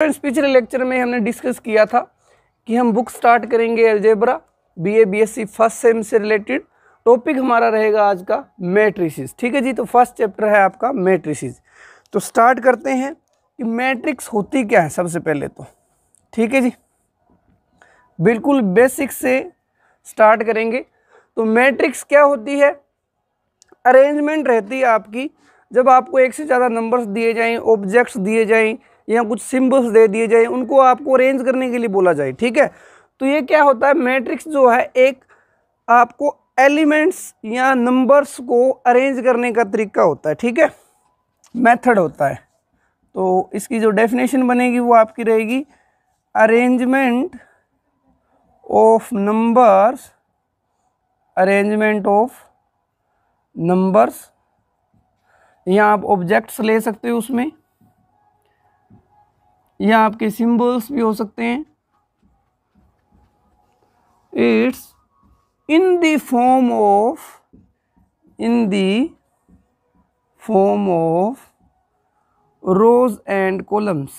Friends पिछले lecture में हमने डिस्कस किया था कि हम बुक स्टार्ट करेंगे algebra BA BSc first sem से रिलेटेड। टॉपिक हमारा रहेगा आज का मैट्रिसेस। ठीक है जी, तो फर्स्ट चैप्टर है आपका मैट्रिसेस। तो स्टार्ट करते हैं कि मैट्रिक्स होती क्या है सबसे पहले तो। ठीक है जी, बिल्कुल बेसिक से स्टार्ट करेंगे। तो मैट्रिक्स क्या होती है? अरेंजमेंट रहती है आपकी, जब आपको एक से ज़्यादा नंबर्स दिए जाएं, ऑब्जेक्ट्स दिए जाएं या कुछ सिंबल्स दे दिए जाएं, उनको आपको अरेंज करने के लिए बोला जाए। ठीक है, तो ये क्या होता है, मैट्रिक्स जो है एक आपको एलिमेंट्स या नंबर्स को अरेंज करने का तरीका होता है। ठीक है, मेथड होता है। तो इसकी जो डेफिनेशन बनेगी वो आपकी रहेगी arrangement of numbers, arrangement of numbers, या आप ऑब्जेक्ट्स ले सकते हो उसमें, या आपके सिंबल्स भी हो सकते हैं। It's in the form of rose and columns.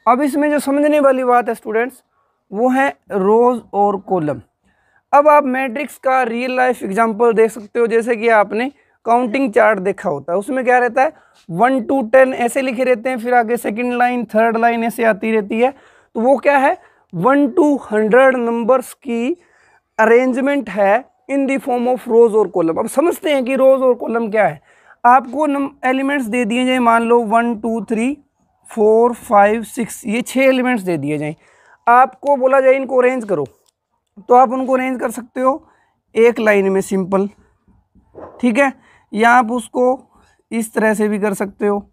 अब इसमें जो समझने वाली बात है स्टूडेंट्स, वो है रोज और कॉलम। अब आप मैट्रिक्स का रियल लाइफ एग्जांपल देख सकते हो, जैसे कि आपने काउंटिंग चार्ट देखा होता है, उसमें क्या रहता है 1 to 10 ऐसे लिखे रहते हैं, फिर आगे सेकंड लाइन थर्ड लाइन ऐसे आती रहती है। तो वो क्या है 1 to 100 नंबर्स की अरेंजमेंट है इन द फॉर्म ऑफ रोज और कॉलम। अब समझते हैं कि रोज और कॉलम क्या है। आपको एलिमेंट्स दे दिए जाए, मान लो 1 2 3 4 5 6, ये 6 एलिमेंट्स दे दिए जाएं, आपको बोला जाए इनको अरेंज करो, तो आप उनको अरेंज कर सकते हो एक लाइन में सिंपल। ठीक है, या आप उसको इस तरह से भी कर सकते हो,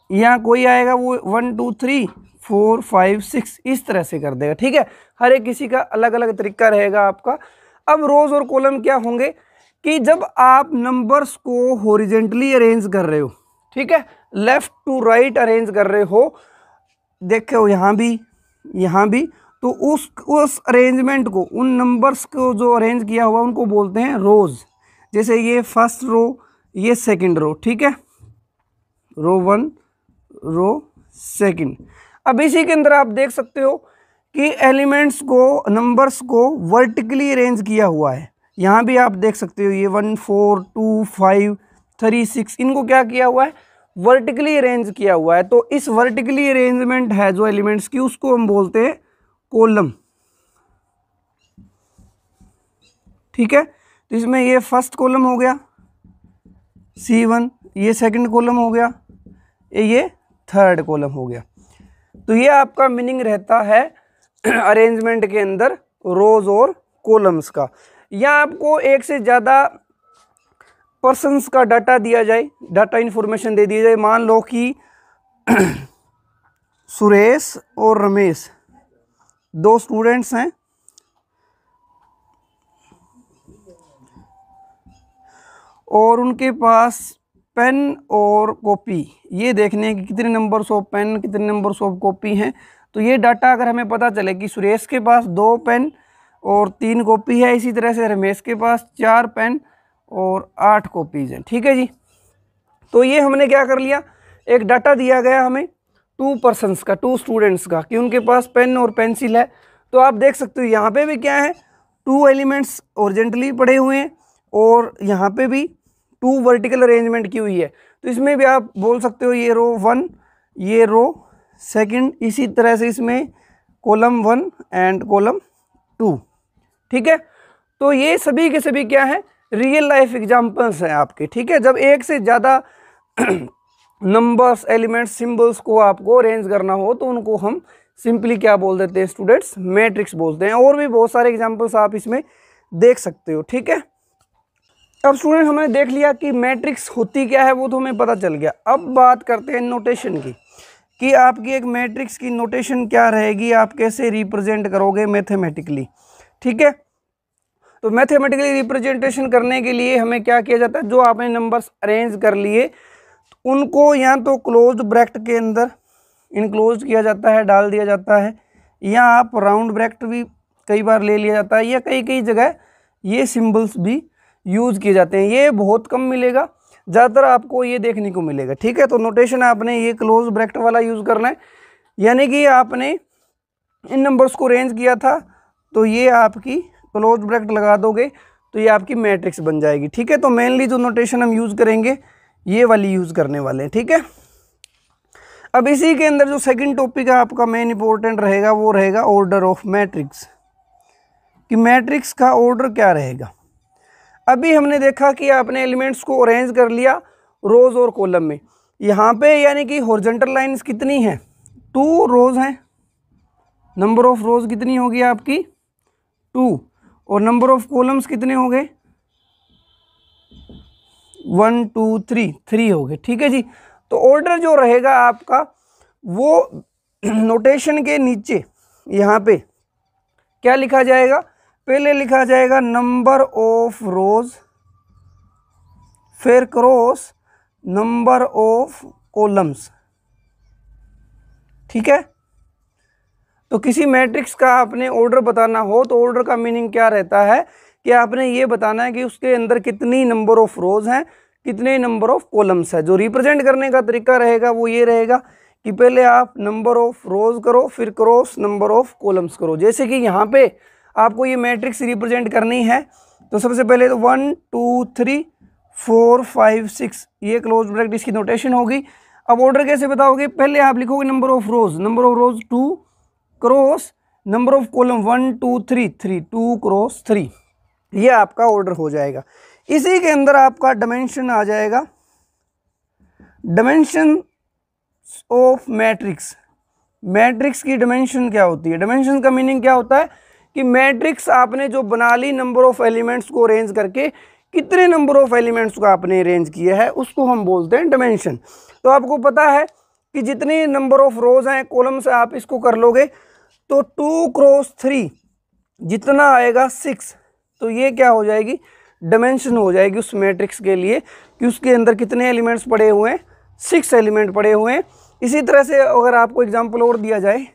या कोई आएगा वो 1 2 3 4 5 6 इस तरह से कर देगा। ठीक है, हर एक किसी का अलग अलग तरीका रहेगा आपका। अब रोज और कॉलम क्या होंगे कि जब आप नंबर्स को हॉरिजेंटली अरेंज कर रहे हो, ठीक है, लेफ्ट टू राइट अरेंज कर रहे हो, देखो यहाँ भी, तो उस अरेंजमेंट को, उन नंबर्स को जो अरेंज किया हुआ उनको बोलते हैं रोज। जैसे ये फर्स्ट रो, ये सेकंड रो, ठीक है, रो 1 रो सेकंड। अब इसी के अंदर आप देख सकते हो कि एलिमेंट्स को, नंबर्स को वर्टिकली अरेंज किया हुआ है। यहाँ भी आप देख सकते हो ये 1 4 2 5 3 6, इनको क्या किया हुआ है, वर्टिकली अरेंज किया हुआ है। तो इस वर्टिकली अरेंजमेंट है जो एलिमेंट्स की, उसको हम बोलते हैं कॉलम। ठीक है, तो इसमें ये फर्स्ट कॉलम हो गया C1, ये सेकंड कॉलम हो गया, ये थर्ड कॉलम हो गया। तो ये आपका मीनिंग रहता है अरेंजमेंट के अंदर रोज और कॉलम्स का। या आपको एक से ज़्यादा पर्सन्स का डाटा दिया जाए, डाटा इन्फॉर्मेशन दे दी जाए, मान लो कि सुरेश और रमेश 2 स्टूडेंट्स हैं, और उनके पास पेन और कॉपी, ये देखने कि कितने नंबर्स ऑफ पेन, कितने नंबर्स ऑफ कॉपी हैं। तो ये डाटा अगर हमें पता चले कि सुरेश के पास 2 पेन और 3 कॉपी है, इसी तरह से रमेश के पास 4 पेन और 8 कॉपीज़ हैं। ठीक है जी, तो ये हमने क्या कर लिया, एक डाटा दिया गया हमें 2 पर्सन्स का, 2 स्टूडेंट्स का, कि उनके पास पेन और पेंसिल है। तो आप देख सकते हो यहाँ पे भी क्या है, 2 एलिमेंट्स ओरिजेंटली पड़े हुए हैं, और यहाँ पे भी 2 वर्टिकल अरेंजमेंट की हुई है। तो इसमें भी आप बोल सकते हो ये रो 1, ये रो सेकंड, इसी तरह से इसमें कॉलम 1 एंड कॉलम 2। ठीक है, तो ये सभी के सभी क्या है, रियल लाइफ एग्जांपल्स हैं आपके। ठीक है, जब एक से ज़्यादा नंबर्स, एलिमेंट्स, सिंबल्स को आपको अरेंज करना हो तो उनको हम सिंपली क्या बोल देते हैं स्टूडेंट्स, मैट्रिक्स बोलते हैं। और भी बहुत सारे एग्जांपल्स आप इसमें देख सकते हो। ठीक है, अब स्टूडेंट हमने देख लिया कि मैट्रिक्स होती क्या है, वो तो हमें पता चल गया। अब बात करते हैं नोटेशन की, कि आपकी एक मैट्रिक्स की नोटेशन क्या रहेगी, आप कैसे रिप्रेजेंट करोगे मैथमेटिकली। ठीक है, तो मैथमेटिकली रिप्रेजेंटेशन करने के लिए हमें क्या किया जाता है, जो आपने नंबर्स अरेंज कर लिए उनको या तो क्लोज्ड ब्रैकेट के अंदर इनक्लोज किया जाता है, डाल दिया जाता है, या आप राउंड ब्रैकेट भी कई बार ले लिया जाता है, या कई कई जगह ये सिंबल्स भी यूज़ किए जाते हैं। ये बहुत कम मिलेगा, ज़्यादातर आपको ये देखने को मिलेगा। ठीक है, तो नोटेशन आपने ये क्लोज ब्रैकेट वाला यूज़ करना है, यानी कि आपने इन नंबर्स को अरेंज किया था तो ये आपकी क्लोज ब्रैकेट लगा दोगे तो ये आपकी मैट्रिक्स बन जाएगी। ठीक है, तो मेनली जो नोटेशन हम यूज़ करेंगे ये वाली यूज़ करने वाले हैं। ठीक है, अब इसी के अंदर जो सेकंड टॉपिक है आपका मेन इंपॉर्टेंट रहेगा वो रहेगा ऑर्डर ऑफ मैट्रिक्स, कि मैट्रिक्स का ऑर्डर क्या रहेगा। अभी हमने देखा कि आपने एलिमेंट्स को अरेंज कर लिया रोज और कॉलम में। यहाँ पे यानी कि हॉरिजॉन्टल लाइंस कितनी हैं, 2 रोज हैं, नंबर ऑफ रोज कितनी होगी आपकी 2, और नंबर ऑफ कॉलम्स कितने हो गए 1 2 3 हो गए। ठीक है जी, तो ऑर्डर जो रहेगा आपका वो नोटेशन के नीचे यहाँ पे क्या लिखा जाएगा, पहले लिखा जाएगा नंबर ऑफ रोज, फिर क्रॉस नंबर ऑफ कॉलम्स। ठीक है, तो किसी मैट्रिक्स का आपने ऑर्डर बताना हो तो ऑर्डर का मीनिंग क्या रहता है कि आपने ये बताना है कि उसके अंदर कितनी नंबर ऑफ रोज हैं, कितने नंबर ऑफ कॉलम्स है। जो रिप्रेजेंट करने का तरीका रहेगा वो ये रहेगा कि पहले आप नंबर ऑफ रोज करो, फिर क्रॉस नंबर ऑफ कॉलम्स करो। जैसे कि यहाँ पे आपको ये मैट्रिक्स रिप्रेजेंट करनी है तो सबसे पहले तो 1 2 3 4 5 6 ये क्लोज ब्रैकेट इसकी नोटेशन होगी। अब ऑर्डर कैसे बताओगे, पहले आप लिखोगे number of rose 2 cross number of column 1 2 3 3 2 cross 3, ये आपका ऑर्डर हो जाएगा। इसी के अंदर आपका डायमेंशन आ जाएगा, डायमेंशन ऑफ मैट्रिक्स। मैट्रिक्स की डायमेंशन क्या होती है, डायमेंशन का मीनिंग क्या होता है कि मैट्रिक्स आपने जो बना ली नंबर ऑफ एलिमेंट्स को अरेंज करके, कितने नंबर ऑफ एलिमेंट्स को आपने अरेंज किया है उसको हम बोलते हैं डायमेंशन। तो आपको पता है कि जितने नंबर ऑफ रोज हैं कॉलम्स आप इसको कर लोगे तो 2 क्रॉस 3 जितना आएगा 6, तो ये क्या हो जाएगी डायमेंशन हो जाएगी उस मैट्रिक्स के लिए कि उसके अंदर कितने एलिमेंट्स पड़े हुए हैं, 6 एलिमेंट पड़े हुए हैं। इसी तरह से अगर आपको एग्जांपल और दिया जाए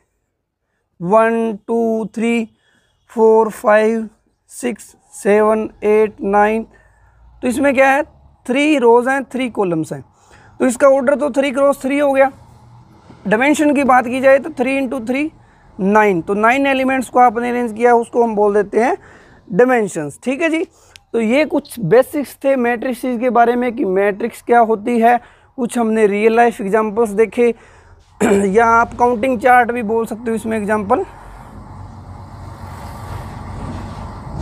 1 2 3 4 5 6 7 8 9, तो इसमें क्या है 3 रोज हैं 3 कॉलम्स हैं, तो इसका ऑर्डर तो 3 क्रॉस 3 हो गया। डायमेंशन की बात की जाए तो 3 इंटू 3 9, तो 9 एलिमेंट्स को आपने अरेंज किया उसको हम बोल देते हैं डायमेंशंस। ठीक है जी, तो ये कुछ बेसिक्स थे मैट्रिक्स के बारे में कि मैट्रिक्स क्या होती है, कुछ हमने रियल लाइफ एग्जांपल्स देखे या आप काउंटिंग चार्ट भी बोल सकते हो इसमें एग्जांपल।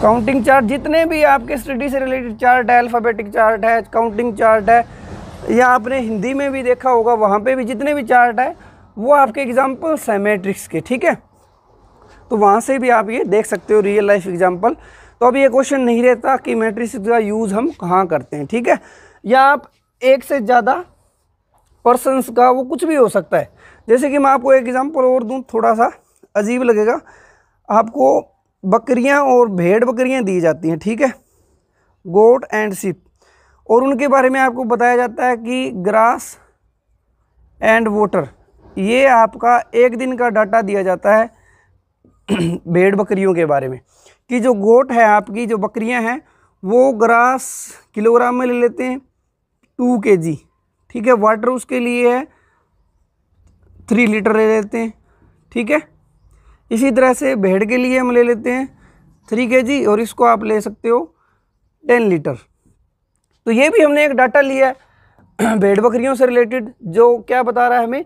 काउंटिंग चार्ट जितने भी आपके स्टडी से रिलेटेड चार्ट है, अल्फ़ाबेटिक चार्ट है, काउंटिंग चार्ट है, या आपने हिंदी में भी देखा होगा वहाँ पे भी जितने भी चार्ट है वो आपके एग्जांपल्स हैं मैट्रिक्स के। ठीक है, तो वहाँ से भी आप ये देख सकते हो रियल लाइफ एग्जांपल। तो अब ये क्वेश्चन नहीं रहता कि मैट्रिक्स का यूज़ हम कहाँ करते हैं। ठीक है, या आप एक से ज़्यादा पर्सन्स का वो कुछ भी हो सकता है। जैसे कि मैं आपको एक एग्जांपल और दूँ, थोड़ा सा अजीब लगेगा आपको, बकरियां और भेड़ बकरियां दी जाती हैं। ठीक है, गोट एंड शिप, और उनके बारे में आपको बताया जाता है कि ग्रास एंड वाटर, ये आपका एक दिन का डाटा दिया जाता है भेड़ बकरियों के बारे में कि जो गोट है आपकी जो बकरियां हैं वो ग्रास किलोग्राम में ले लेते हैं 2 kg। ठीक है, वाटर उसके लिए है 3 लीटर ले लेते हैं। ठीक है, इसी तरह से भेड़ के लिए हम ले लेते हैं 3 kg और इसको आप ले सकते हो 10 लीटर। तो ये भी हमने एक डाटा लिया है भेड़ बकरियों से रिलेटेड जो क्या बता रहा है हमें,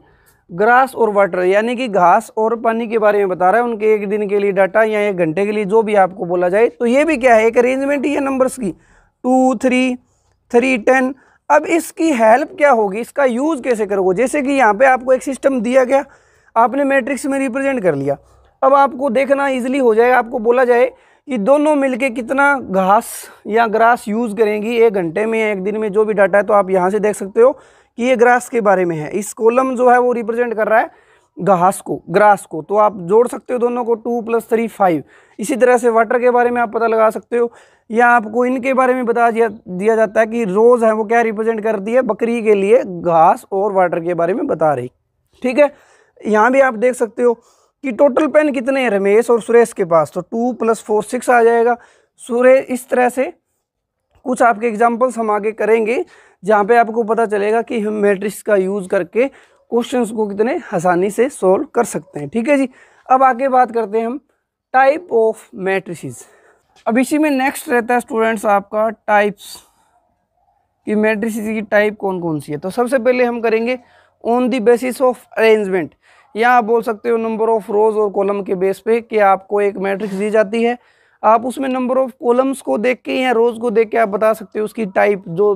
ग्रास और वाटर यानी कि घास और पानी के बारे में बता रहा है, उनके एक दिन के लिए डाटा या 1 घंटे के लिए जो भी आपको बोला जाए। तो ये भी क्या है एक अरेंजमेंट ही है नंबर्स की, 2 3 3 10। अब इसकी हेल्प क्या होगी, इसका यूज़ कैसे करोगे, जैसे कि यहाँ पे आपको एक सिस्टम दिया गया, आपने मैट्रिक्स में रिप्रेजेंट कर लिया। अब आपको देखना ईजिली हो जाएगा, आपको बोला जाए कि दोनों मिलके कितना घास या ग्रास यूज़ करेंगी 1 घंटे में या 1 दिन में, जो भी डाटा है। तो आप यहाँ से देख सकते हो कि ये ग्रास के बारे में है, इस कॉलम जो है वो रिप्रेजेंट कर रहा है घास को, ग्रास को। तो आप जोड़ सकते हो दोनों को, 2 + 3 5। इसी तरह से वाटर के बारे में आप पता लगा सकते हो, या आपको इनके बारे में बता दिया जाता है कि रोज़ है वो क्या रिप्रेजेंट करती है, बकरी के लिए घास और वाटर के बारे में बता रही। ठीक है, यहाँ भी आप देख सकते हो कि टोटल पेन कितने हैं रमेश और सुरेश के पास, तो 2 + 4 6 आ जाएगा। सुरेश इस तरह से कुछ आपके एग्जाम्पल्स हम आगे करेंगे जहाँ पे आपको पता चलेगा कि हम मैट्रिक्स का यूज़ करके क्वेश्चंस को कितने आसानी से सॉल्व कर सकते हैं। ठीक है जी। अब आगे बात करते हैं हम टाइप ऑफ मैट्रिसेस। अब इसी में नेक्स्ट रहता है स्टूडेंट्स आपका टाइप्स कि मैट्रिसेस की टाइप कौन कौन सी है। तो सबसे पहले हम करेंगे on the basis of arrangement, या आप बोल सकते हो नंबर ऑफ रोज और कॉलम के बेस पे कि आपको एक मैट्रिक्स दी जाती है, आप उसमें नंबर ऑफ कॉलम्स को देख के या रोज को देख के आप बता सकते हो उसकी टाइप जो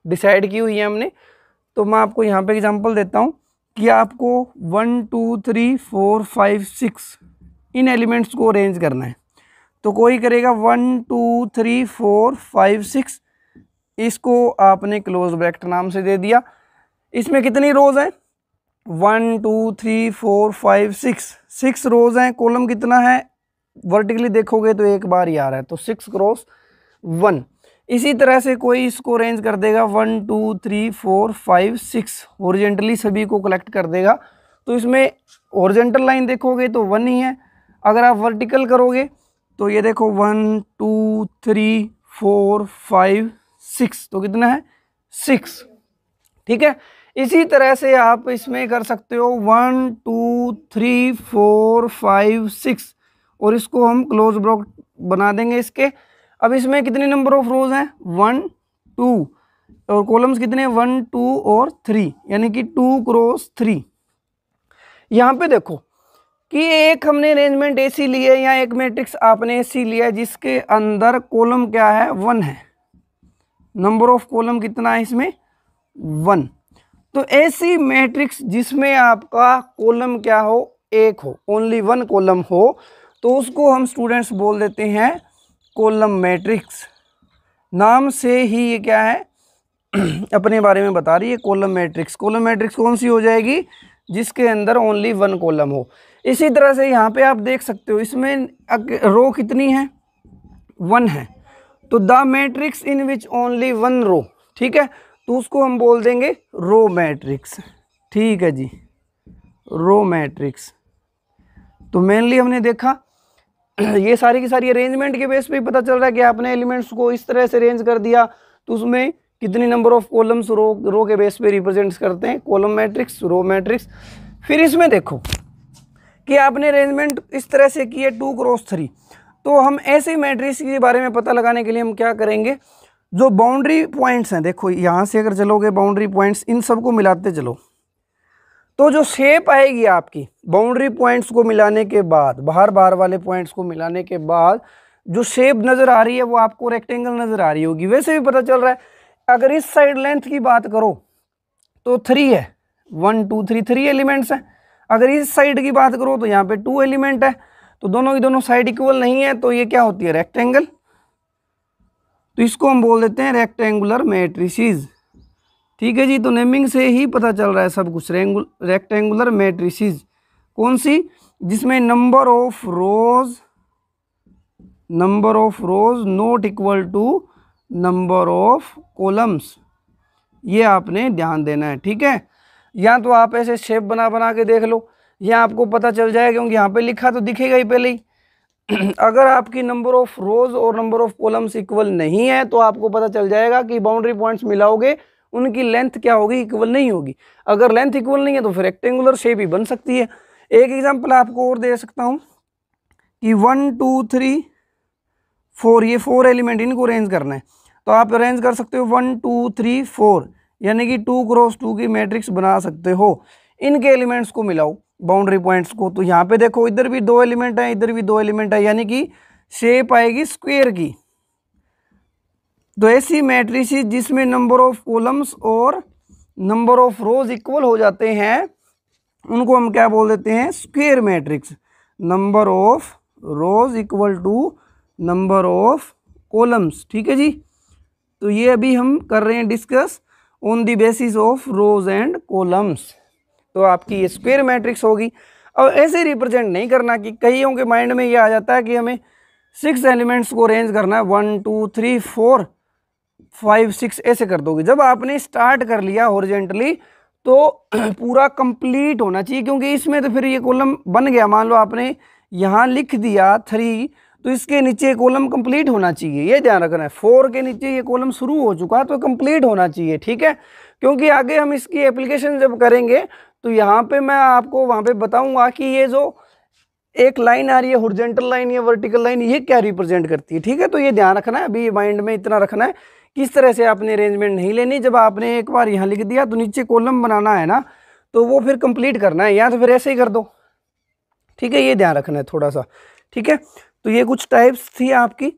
डिसाइड की हुई है हमने। तो मैं आपको यहाँ पे एग्जांपल देता हूँ कि आपको 1 2 3 4 5 6 इन एलिमेंट्स को अरेंज करना है। तो कोई करेगा 1 2 3 4 5 6, इसको आपने क्लोज ब्रैकेट नाम से दे दिया। इसमें कितनी रोज हैं 1 2 3 4 5 6 रोज हैं। कॉलम कितना है वर्टिकली देखोगे तो एक बार ही आ रहा है, तो 6 क्रॉस 1। इसी तरह से कोई इसको अरेंज कर देगा 1 2 3 4 5 6 हॉरिजॉन्टली सभी को कलेक्ट कर देगा। तो इसमें हॉरिजॉन्टल लाइन देखोगे तो 1 ही है। अगर आप वर्टिकल करोगे तो ये देखो 1 2 3 4 5 6, तो कितना है 6। ठीक है। इसी तरह से आप इसमें कर सकते हो 1 2 3 4 5 6 और इसको हम क्लोज ब्रैकेट बना देंगे इसके। अब इसमें कितने नंबर ऑफ रोज हैं 1 2 और कॉलम्स कितने 1 2 और 3, यानी कि 2 क्रॉस 3। यहाँ पे देखो कि एक हमने अरेंजमेंट ऐसी ली है या एक मैट्रिक्स आपने ऐसी लिया है जिसके अंदर कॉलम क्या है 1 है, नंबर ऑफ कॉलम कितना है इसमें 1। तो ऐसी मैट्रिक्स जिसमें आपका कॉलम क्या हो 1 हो, ओनली 1 कॉलम हो, तो उसको हम स्टूडेंट्स बोल देते हैं कॉलम मैट्रिक्स। नाम से ही ये क्या है अपने बारे में बता रही है कॉलम मैट्रिक्स। कॉलम मैट्रिक्स कौन सी हो जाएगी जिसके अंदर ओनली 1 कॉलम हो। इसी तरह से यहाँ पे आप देख सकते हो इसमें रो कितनी है 1 है, तो the matrix in which only 1 रो। ठीक है, तो उसको हम बोल देंगे रो मैट्रिक्स। ठीक है जी, रो मैट्रिक्स। तो मेनली हमने देखा ये सारी की सारी अरेंजमेंट के बेस पे ही पता चल रहा है कि आपने एलिमेंट्स को इस तरह से अरेंज कर दिया तो उसमें कितनी नंबर ऑफ कॉलम्स रो के बेस पे रिप्रेजेंट करते हैं, कॉलम मैट्रिक्स, रो मैट्रिक्स। फिर इसमें देखो कि आपने अरेंजमेंट इस तरह से की है 2 क्रॉस 3, तो हम ऐसे मैट्रिक्स के बारे में पता लगाने के लिए हम क्या करेंगे, जो बाउंड्री पॉइंट्स हैं, देखो यहाँ से अगर चलोगे बाउंड्री पॉइंट्स इन सबको मिलाते चलो, तो जो शेप आएगी आपकी बाउंड्री पॉइंट्स को मिलाने के बाद, बाहर बाहर वाले पॉइंट्स को मिलाने के बाद जो शेप नज़र आ रही है वो आपको रेक्टेंगल नज़र आ रही होगी। वैसे भी पता चल रहा है अगर इस साइड लेंथ की बात करो तो 3 है, 1 2 3 3 एलिमेंट्स हैं। अगर इस साइड की बात करो तो यहाँ पे 2 एलिमेंट है, तो दोनों की दोनों साइड इक्वल नहीं है, तो ये क्या होती है रेक्टेंगल। तो इसको हम बोल देते हैं रेक्टेंगुलर मैट्रिसेस। ठीक है जी, तो नेमिंग से ही पता चल रहा है सब कुछ। रेक्टेंगुलर मैट्रिसेस कौन सी, जिसमें number of rows not equal to number of columns, ये आपने ध्यान देना है। ठीक है, या तो आप ऐसे शेप बना बना के देख लो, या आपको पता चल जाएगा क्योंकि यहाँ पे लिखा तो दिखेगा ही पहले ही। अगर आपकी नंबर ऑफ रोज और नंबर ऑफ कॉलम्स इक्वल नहीं है तो आपको पता चल जाएगा कि बाउंड्री पॉइंट्स मिलाओगे उनकी लेंथ क्या होगी, इक्वल नहीं होगी। अगर लेंथ इक्वल नहीं है तो फिर रेक्टेंगुलर शेप ही बन सकती है। एक एग्जांपल आपको और दे सकता हूँ कि 1 2 3 4, ये 4 एलिमेंट इनको अरेंज करना है, तो आप अरेंज कर सकते हो 1 2 3 4, यानी कि 2 क्रॉस 2 की मैट्रिक्स बना सकते हो। इनके एलिमेंट्स को मिलाओ बाउंड्री पॉइंट्स को, तो यहाँ पे देखो इधर भी 2 एलिमेंट है, इधर भी 2 एलिमेंट है, यानी कि शेप आएगी स्क्वायर की। तो ऐसी मैट्रिसेस जिसमें नंबर ऑफ कॉलम्स और नंबर ऑफ रोज इक्वल हो जाते हैं उनको हम क्या बोल देते हैं square matrix. Number of rows equal to number of columns. ठीक है जी, तो ये अभी हम कर रहे हैं discuss on the basis of rose and columns. तो आपकी ये स्क्वायर मैट्रिक्स होगी। और ऐसे रिप्रेजेंट नहीं करना कि कईयों के माइंड में ये आ जाता है कि हमें 6 एलिमेंट्स को अरेंज करना है, 1 2 3 4 5 6 ऐसे कर दोगे। जब आपने स्टार्ट कर लिया हॉरिजॉन्टली तो पूरा कंप्लीट होना चाहिए, क्योंकि इसमें तो फिर ये कॉलम बन गया। मान लो आपने यहाँ लिख दिया 3, तो इसके नीचे ये कॉलम कंप्लीट होना चाहिए, ये ध्यान रखना है। 4 के नीचे ये कॉलम शुरू हो चुका तो कंप्लीट होना चाहिए, ठीक है। क्योंकि आगे हम इसकी एप्लीकेशन जब करेंगे तो यहाँ पे मैं आपको वहाँ पे बताऊंगा कि ये जो एक लाइन आ रही है हॉरिजॉन्टल लाइन या वर्टिकल लाइन, ये क्या रिप्रेजेंट करती है, ठीक है। तो ये ध्यान रखना है, अभी माइंड में इतना रखना है कि इस तरह से आपने अरेंजमेंट नहीं लेनी। जब आपने एक बार यहाँ लिख दिया तो नीचे कॉलम बनाना है ना, तो वो फिर कंप्लीट करना है, या तो फिर ऐसे ही कर दो, ठीक है। ये ध्यान रखना है थोड़ा सा, ठीक है। तो ये कुछ टाइप्स थी आपकी।